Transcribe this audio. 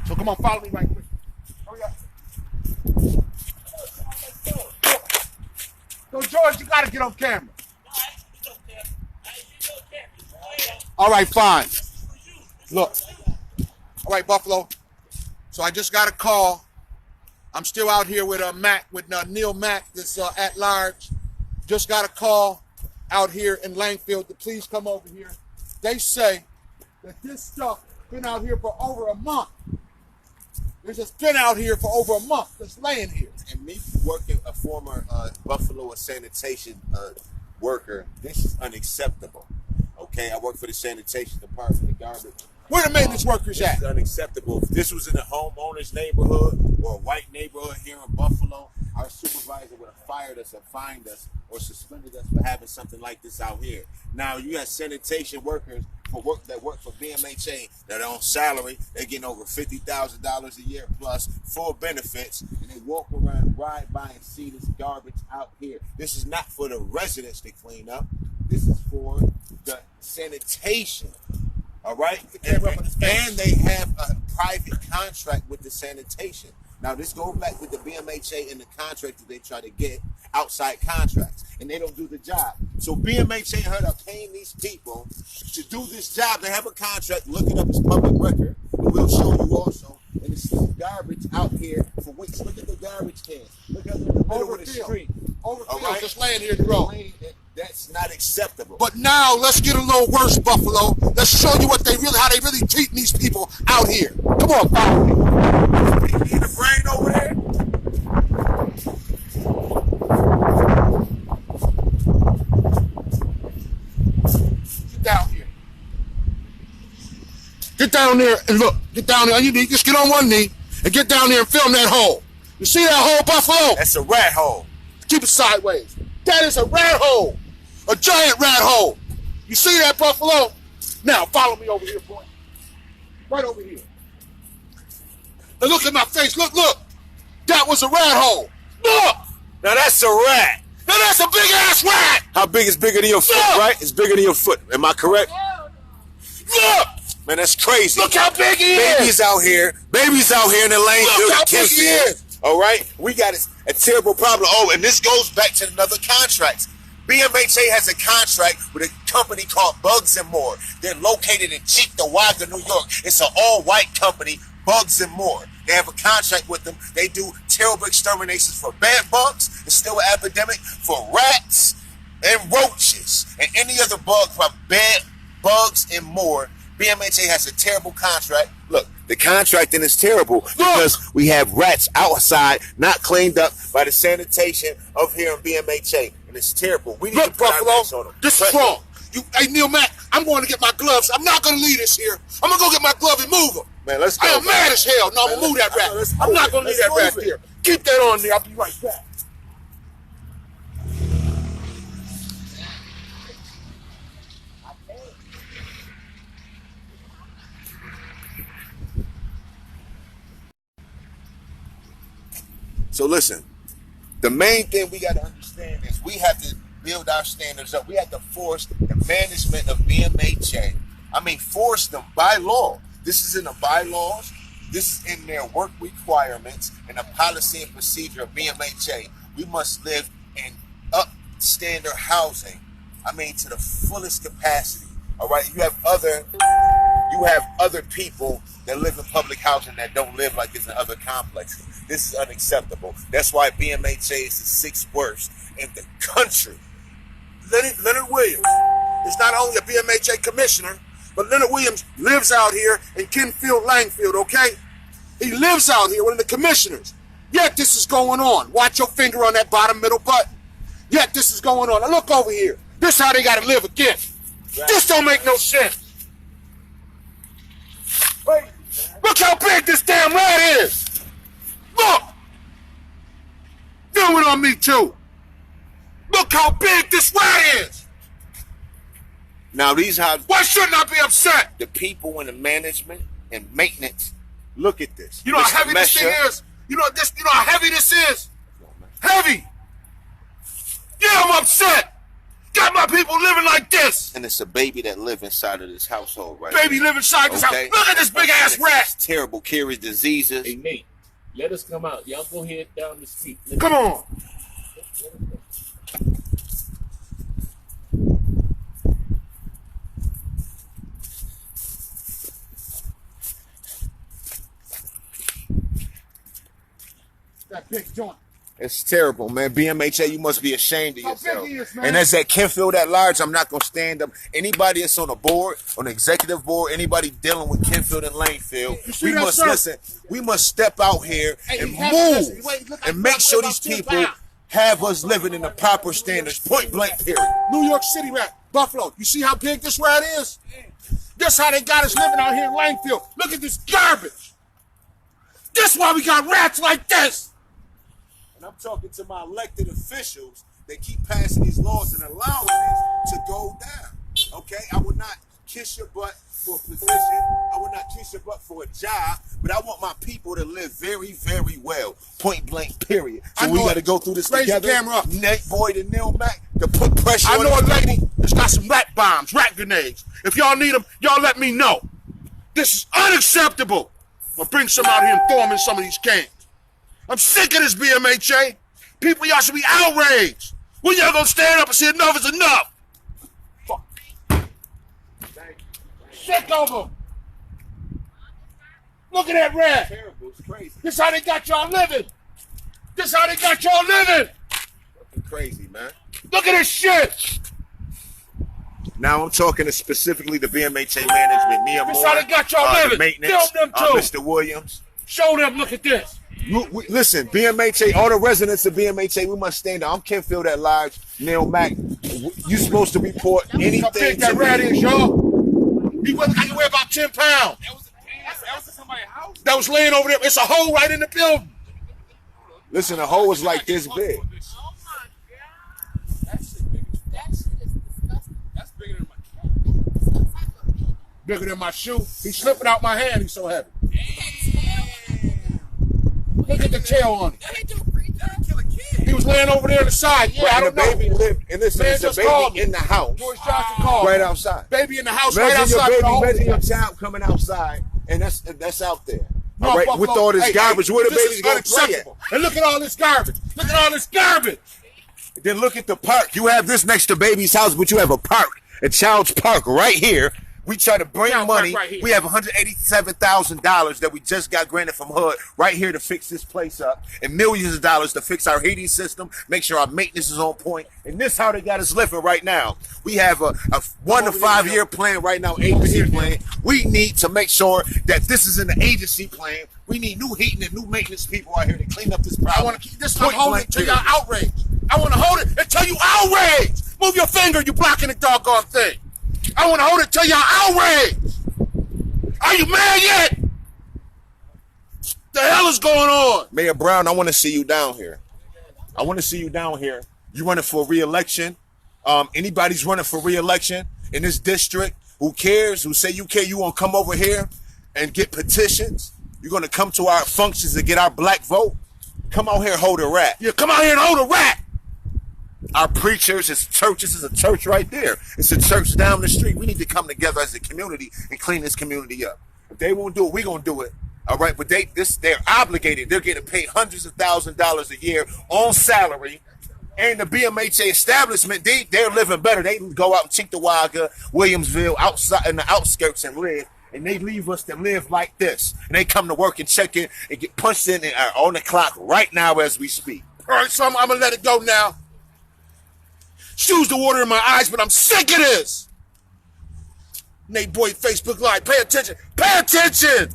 So come on, follow me right quick. Hurry up. So George, you gotta get on camera. All right, fine. Look. All right, Buffalo. So I just got a call. I'm still out here with Neil Mack, this at large. Just got a call out here in Langfield to please come over here. They say that this stuff been out here for over a month. It's just been out here for over a month, just laying here. And me working a former Buffalo sanitation worker, this is unacceptable. Okay, I work for the sanitation department, the garbage. Where the maintenance workers at? This is unacceptable. If this was in a homeowner's neighborhood or a white neighborhood here in Buffalo, our supervisor would have fired us or fined us or suspended us for having something like this out here. Now you have sanitation workers that work for BMHA that are on salary. They're getting over $50,000 a year plus full benefits, and they walk around, ride by, and see this garbage out here. This is not for the residents to clean up. This is for the sanitation. All right, and they have a private contract with the sanitation. Now, this goes back with the BMHA and the contract that they try to get outside contracts, and they don't do the job. So BMHA heard are paying these people to do this job. They have a contract. Look it up. It's public record. And we'll show you also. And it's still garbage out here for weeks. Look at the garbage cans. Look at the middle of the street. Overfill, right? Just laying here in the road. That's not acceptable. But now let's get a little worse, Buffalo. Let's show you how they really treating these people out here. Come on, follow me. You need a brain over there? Get down here. Get down there and look. Get down there. You need just get on one knee and get down there and film that hole. You see that hole, Buffalo? That's a rat hole. Keep it sideways. That is a rat hole. A giant rat hole. You see that, Buffalo? Now, follow me over here, boy. Right over here. Now look at my face. Look. That was a rat hole. Look. Now that's a rat. Now that's a big-ass rat. How big is bigger than your foot, right? It's bigger than your foot. Am I correct? Look. Man, that's crazy. Look how big he is. Babies out here in the lane. Look how big he is. All right? We got a terrible problem. Oh, and this goes back to another contract. BMHA has a contract with a company called Bugs and More. They're located in Cheektowaga, New York. It's an all-white company, Bugs and More. They have a contract with them. They do terrible exterminations for bed bugs. It's still an epidemic for rats and roaches and any other bug from bed bugs and more. BMHA has a terrible contract. Look, the contracting is terrible because we have rats outside not cleaned up by the sanitation of here in BMHA. And it's terrible. We need to put our hands on them. This is wrong. Hey, Neil Mack, I'm going to get my gloves. I'm not going to leave this here. I'm going to go get my glove and move them. Man, let's go. I am mad as hell. No, I'm going to move that rat. I'm not going to leave that rat here. Keep that on there. I'll be right back. So listen, the main thing we got to understand is we have to build our standards up. We have to force the management of BMHA. I mean, force them by law. This is in the bylaws. This is in their work requirements and the policy and procedure of BMHA. We must live in upstandard housing. I mean, to the fullest capacity. All right, you have other people that live in public housing that don't live like this in other complexes. This is unacceptable. That's why BMHA is the sixth worst in the country. Leonard Williams is not only a BMHA commissioner, but Leonard Williams lives out here in Kenfield, Langfield, okay? He lives out here, one of the commissioners. Yet this is going on. Watch your finger on that bottom middle button. Yet this is going on. Now look over here. This is how they got to live again. Right. This don't make no sense. Wait, look how big this damn rat is. Look. Film it on me too. Look how big this rat is. Now why shouldn't I be upset? The people in the management and maintenance look at this. You know how heavy this thing is? You know how heavy this is? Heavy. Yeah, I'm upset. got my people living like this. And it's a baby that live inside of this household, right? Baby live inside this house. Look at this big ass rat. Terrible carries diseases. Hey, Nate, let us come out. Y'all go ahead down the street. Come on. That big joint. It's terrible, man. BMHA, you must be ashamed of How yourself. big he is, man? And as that Kenfield at large, I'm not gonna stand up. Anybody that's on the board, on the executive board, anybody dealing with Kenfield and Lanefield, You see we that, must sir? listen. We must step out here Hey, and he has this- move wait, look, and I make got sure about these 10 people pounds. have us living in the proper standards. Point blank, period. New York City rat. Buffalo. You see how big this rat is? This how they got us living out here in Langfield. Look at this garbage. This why we got rats like this. And I'm talking to my elected officials that keep passing these laws and allowing this to go down. Okay? I would not kiss your butt for a position. I would not kiss your butt for a job. But I want my people to live very, very well. Point blank, period. So I we know got to it. go through this Raise the together. camera up. Nate Boyd and Neil Mack to put pressure I on know a the lady that's got some rat bombs, rat grenades. If y'all need them, y'all let me know. This is unacceptable. I'll bring some out here and throw them in some of these cans. I'm sick of this BMHA. People, y'all should be outraged. When y'all gonna stand up and say enough is enough? Fuck. Sick of them. Look at that rat. terrible. It's crazy. This how they got y'all living. This how they got y'all living. It's crazy, man. Look at this shit. Now I'm talking to specifically the BMHA management, Mia This Moore, how they got y'all the living. maintenance, Film them too. Mr. Williams. Show them, look at this. Listen, BMHA, all the residents of BMHA, we must stand up. I'm Kenfield at large, Neil Mack. You supposed to report How anything big to that rat me. is, y'all. He wasn't, I can weigh about 10 pounds. That was in somebody's house. That was laying over there. It's a hole right in the building. Listen, the hole is like this big. Oh my god. That shit big. That shit is disgusting. That's bigger than my cat. Bigger than my shoe. He's slipping out my hand. He's so heavy. Look at the tail on it. They do free That'll kill a kid. He was laying over there on the side. Yeah, I And the don't know. baby lived, and listen, Man it's a just called baby me. in the house, George Johnson called. right me. outside. Baby in the house right Imagine your outside. baby, the hole. imagine your child coming outside, and that's out there. No, All right, Buffalo. with all this Hey, garbage, hey, where the this baby's is gonna play at? unacceptable. And look at all this garbage. Look at all this garbage. Then look at the park. You have this next to baby's house, but you have a park, a child's park right here. We try to bring Child's money. park right here. We have $187,000 that we just got granted from HUD right here to fix this place up, and millions of dollars to fix our heating system, make sure our maintenance is on point. And this how they got us living right now. We have a 1 to 5 year plan right now, agency plan. We need to make sure that this is in the agency plan. We need new heating and new maintenance people out here to clean up this problem. I want to keep this. I'm Point holding it blank, till y'all period. outraged. I want to hold it until you outraged. Move your finger. You blocking the doggone thing. I want to hold it till y'all outraged. Are you mad yet? The hell is going on? Mayor Brown, I want to see you down here. I want to see you down here. You running for re-election. Anybody's running for re-election in this district, who cares, who say you care, you want to come over here and get petitions. You're going to come to our functions and get our black vote. Come out here, hold a rat. Yeah, come out here and hold a rat. Our preachers, it's churches, is a church right there. It's a church down the street. We need to come together as a community and clean this community up. If they won't do it, we're going to do it. All right, but they're obligated. They're getting paid hundreds of thousands of dollars a year on salary. And the BMHA establishment, they're living better. They can go out in Chintawaga, Williamsville, outside in the outskirts and live. And they leave us to live like this. And they come to work and check in and get punched in and are on the clock right now as we speak. All right, so I'm going to let it go now. Shoes the water in my eyes, but I'm sick of this. Nate Boyd, Facebook Live. Pay attention. Pay attention.